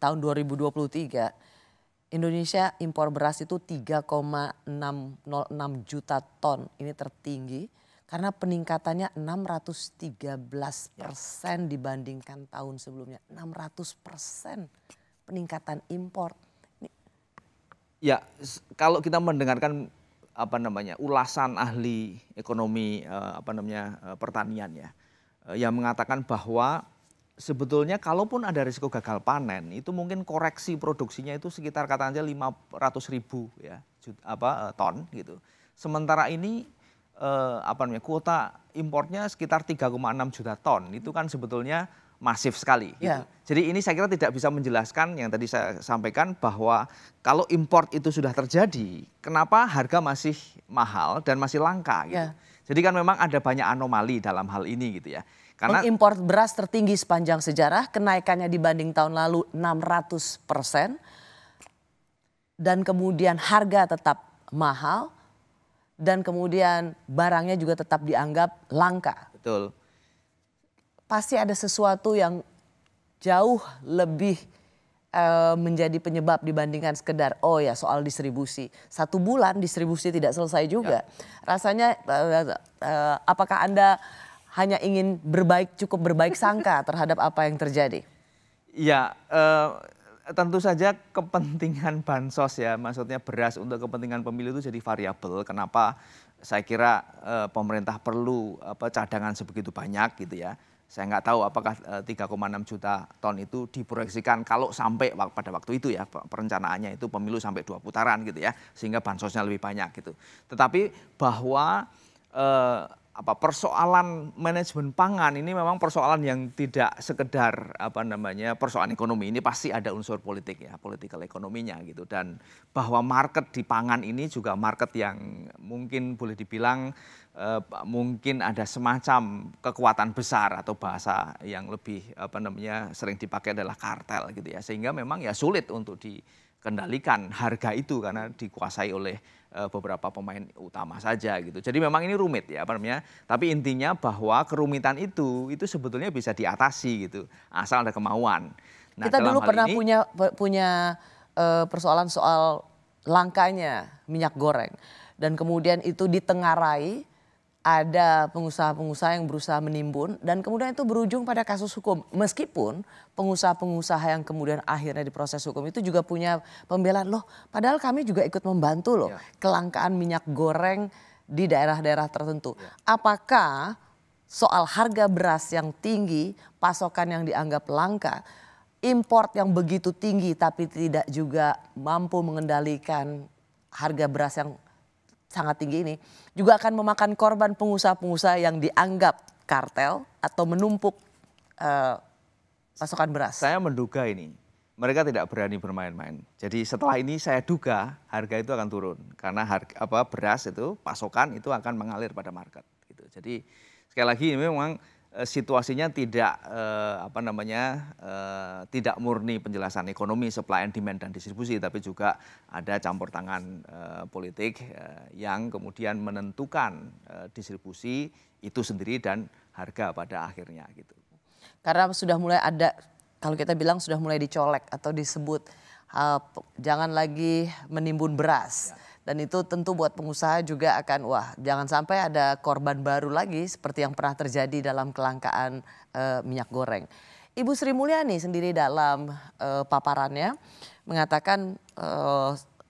tahun 2023 Indonesia impor beras itu 3,606 juta ton. Ini tertinggi karena peningkatannya 613% dibandingkan tahun sebelumnya. 600% peningkatan impor. Ya, kalau kita mendengarkan ulasan ahli ekonomi pertanian ya, yang mengatakan bahwa sebetulnya kalaupun ada risiko gagal panen itu mungkin koreksi produksinya itu sekitar katanya 500.000 ya ton gitu. Sementara ini kuota importnya sekitar 3,6 juta ton. Itu kan sebetulnya masif sekali gitu. Jadi ini saya kira tidak bisa menjelaskan yang tadi saya sampaikan bahwa kalau import itu sudah terjadi, kenapa harga masih mahal dan masih langka gitu. Jadi kan memang ada banyak anomali dalam hal ini gitu ya. Karena impor beras tertinggi sepanjang sejarah, kenaikannya dibanding tahun lalu 600%. Dan kemudian harga tetap mahal dan kemudian barangnya juga tetap dianggap langka. Betul. Pasti ada sesuatu yang jauh lebih menjadi penyebab dibandingkan sekedar soal distribusi. 1 bulan distribusi tidak selesai juga. Rasanya apakah Anda hanya ingin cukup berbaik sangka terhadap apa yang terjadi? Ya, tentu saja kepentingan bansos ya, maksudnya beras untuk kepentingan pemilu itu jadi variabel. Kenapa saya kira pemerintah perlu cadangan sebegitu banyak gitu ya. Saya nggak tahu apakah 3,6 juta ton itu diproyeksikan kalau sampai pada waktu itu ya, perencanaannya itu pemilu sampai 2 putaran gitu ya, sehingga bansosnya lebih banyak gitu. Tetapi bahwa persoalan manajemen pangan ini memang persoalan yang tidak sekedar persoalan ekonomi, ini pasti ada unsur politik ya, political ekonominya gitu. Dan bahwa market di pangan ini juga market yang mungkin boleh dibilang mungkin ada semacam kekuatan besar atau bahasa yang lebih sering dipakai adalah kartel gitu ya, sehingga memang ya sulit untuk dikendalikan harga itu karena dikuasai oleh beberapa pemain utama saja gitu. Jadi memang ini rumit ya tapi intinya bahwa kerumitan itu sebetulnya bisa diatasi gitu asal ada kemauan. Nah, kita dulu pernah punya persoalan soal langkanya minyak goreng dan kemudian itu ditengarai. Ada pengusaha-pengusaha yang berusaha menimbun dan kemudian itu berujung pada kasus hukum. Meskipun pengusaha-pengusaha yang kemudian akhirnya diproses hukum itu juga punya pembelaan. Loh, padahal kami juga ikut membantu loh kelangkaan minyak goreng di daerah-daerah tertentu. Apakah soal harga beras yang tinggi, pasokan yang dianggap langka, import yang begitu tinggi tapi tidak juga mampu mengendalikan harga beras yang sangat tinggi ini juga akan memakan korban pengusaha-pengusaha yang dianggap kartel atau menumpuk pasokan beras? Saya menduga ini mereka tidak berani bermain-main. Jadi setelah ini saya duga harga itu akan turun karena beras itu pasokan itu akan mengalir pada market gitu. Jadi sekali lagi ini memang situasinya tidak tidak murni penjelasan ekonomi, supply and demand dan distribusi, tapi juga ada campur tangan politik yang kemudian menentukan distribusi itu sendiri dan harga pada akhirnya gitu. Karena sudah mulai ada, kalau kita bilang sudah mulai dicolek atau disebut jangan lagi menimbun beras. Dan itu tentu buat pengusaha juga akan jangan sampai ada korban baru lagi seperti yang pernah terjadi dalam kelangkaan minyak goreng. Ibu Sri Mulyani sendiri dalam paparannya mengatakan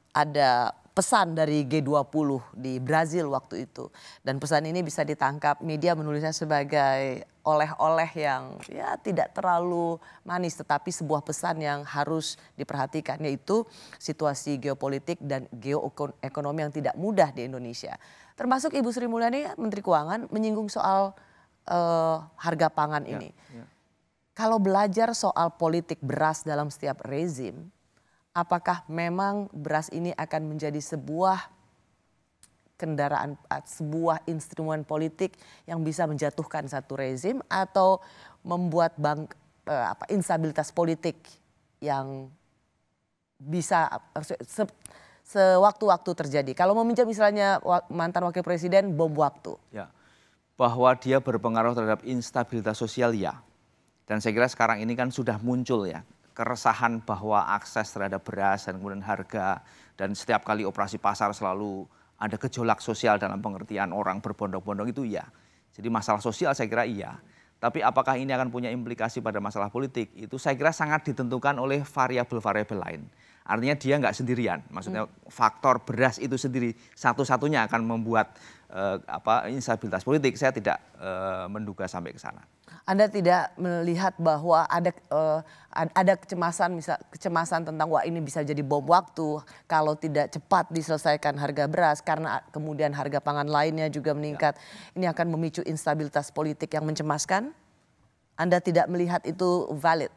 ada pesan dari G20 di Brazil waktu itu. Dan pesan ini bisa ditangkap media menulisnya sebagai oleh-oleh yang ya tidak terlalu manis, tetapi sebuah pesan yang harus diperhatikan, yaitu situasi geopolitik dan geoekonomi yang tidak mudah di Indonesia. Termasuk Ibu Sri Mulyani, Menteri Keuangan, menyinggung soal harga pangan ini. Kalau belajar soal politik beras dalam setiap rezim, apakah memang beras ini akan menjadi sebuah kendaraan, sebuah instrumen politik yang bisa menjatuhkan satu rezim atau membuat instabilitas politik yang bisa sewaktu-waktu terjadi? Kalau meminjam misalnya mantan wakil presiden bom waktu. Ya, bahwa dia berpengaruh terhadap instabilitas sosial ya. Dan saya kira sekarang ini kan sudah muncul ya keresahan bahwa akses terhadap beras dan kemudian harga dan setiap kali operasi pasar selalu ada gejolak sosial dalam pengertian orang berbondong-bondong itu iya. Jadi masalah sosial saya kira iya. Tapi apakah ini akan punya implikasi pada masalah politik? Itu saya kira sangat ditentukan oleh variabel-variabel lain. Artinya dia nggak sendirian. Maksudnya faktor beras itu sendiri satu-satunya akan membuat instabilitas politik. Saya tidak menduga sampai ke sana. Anda tidak melihat bahwa ada kecemasan tentang wah ini bisa jadi bom waktu kalau tidak cepat diselesaikan harga beras karena kemudian harga pangan lainnya juga meningkat. Ini akan memicu instabilitas politik yang mencemaskan? Anda tidak melihat itu valid?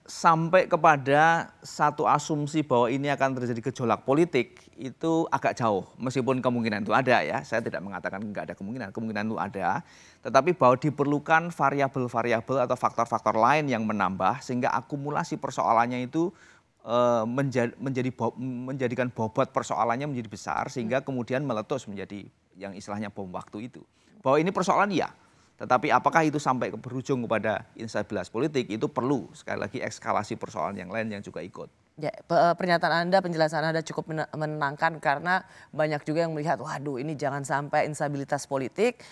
Sampai kepada satu asumsi bahwa ini akan terjadi gejolak politik itu agak jauh. Meskipun kemungkinan itu ada ya, saya tidak mengatakan nggak ada kemungkinan itu ada. Tetapi bahwa diperlukan variabel-variabel atau faktor-faktor lain yang menambah sehingga akumulasi persoalannya itu menjadikan bobot persoalannya menjadi besar sehingga kemudian meletus menjadi yang istilahnya bom waktu itu. Bahwa ini persoalan iya. Tetapi apakah itu sampai berujung kepada instabilitas politik itu perlu sekali lagi eskalasi persoalan yang lain yang juga ikut. Ya, pernyataan Anda, penjelasan Anda cukup menenangkan karena banyak juga yang melihat waduh ini jangan sampai instabilitas politik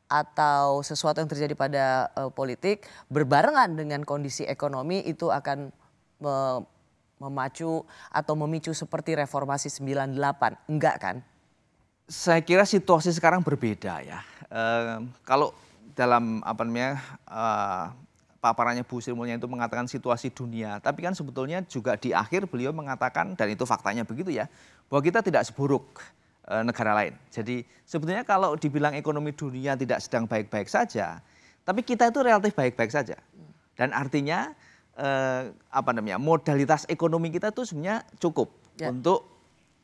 atau sesuatu yang terjadi pada politik berbarengan dengan kondisi ekonomi itu akan memacu atau memicu seperti reformasi 98. Enggak kan? Saya kira situasi sekarang berbeda ya. Kalau dalam paparannya Bu Sri Mulyani itu mengatakan situasi dunia. Tapi kan sebetulnya juga di akhir beliau mengatakan, dan itu faktanya begitu ya, bahwa kita tidak seburuk negara lain. Jadi sebetulnya kalau dibilang ekonomi dunia tidak sedang baik-baik saja, tapi kita itu relatif baik-baik saja. Dan artinya modalitas ekonomi kita itu sebenarnya cukup untuk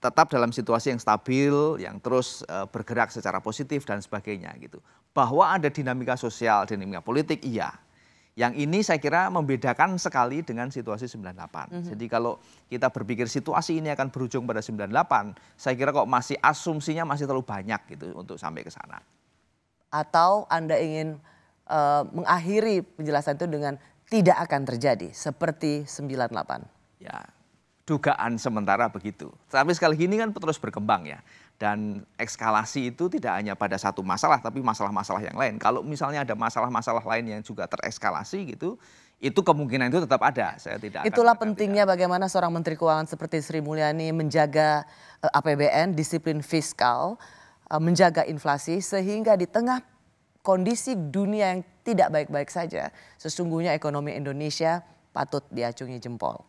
tetap dalam situasi yang stabil, yang terus bergerak secara positif dan sebagainya gitu. Bahwa ada dinamika sosial, dinamika politik, iya. Yang ini saya kira membedakan sekali dengan situasi 98. Jadi kalau kita berpikir situasi ini akan berujung pada 98, saya kira kok masih asumsinya masih terlalu banyak gitu untuk sampai ke sana. Atau Anda ingin mengakhiri penjelasan itu dengan tidak akan terjadi seperti 98? Ya, dugaan sementara begitu. Tapi sekali lagi ini kan terus berkembang ya. Dan eskalasi itu tidak hanya pada satu masalah, tapi masalah-masalah yang lain. Kalau misalnya ada masalah-masalah lain yang juga tereskalasi gitu, itu kemungkinan itu tetap ada. Saya tidak. Itulah pentingnya bagaimana seorang Menteri Keuangan seperti Sri Mulyani menjaga APBN, disiplin fiskal, menjaga inflasi, sehingga di tengah kondisi dunia yang tidak baik-baik saja, sesungguhnya ekonomi Indonesia patut diacungi jempol.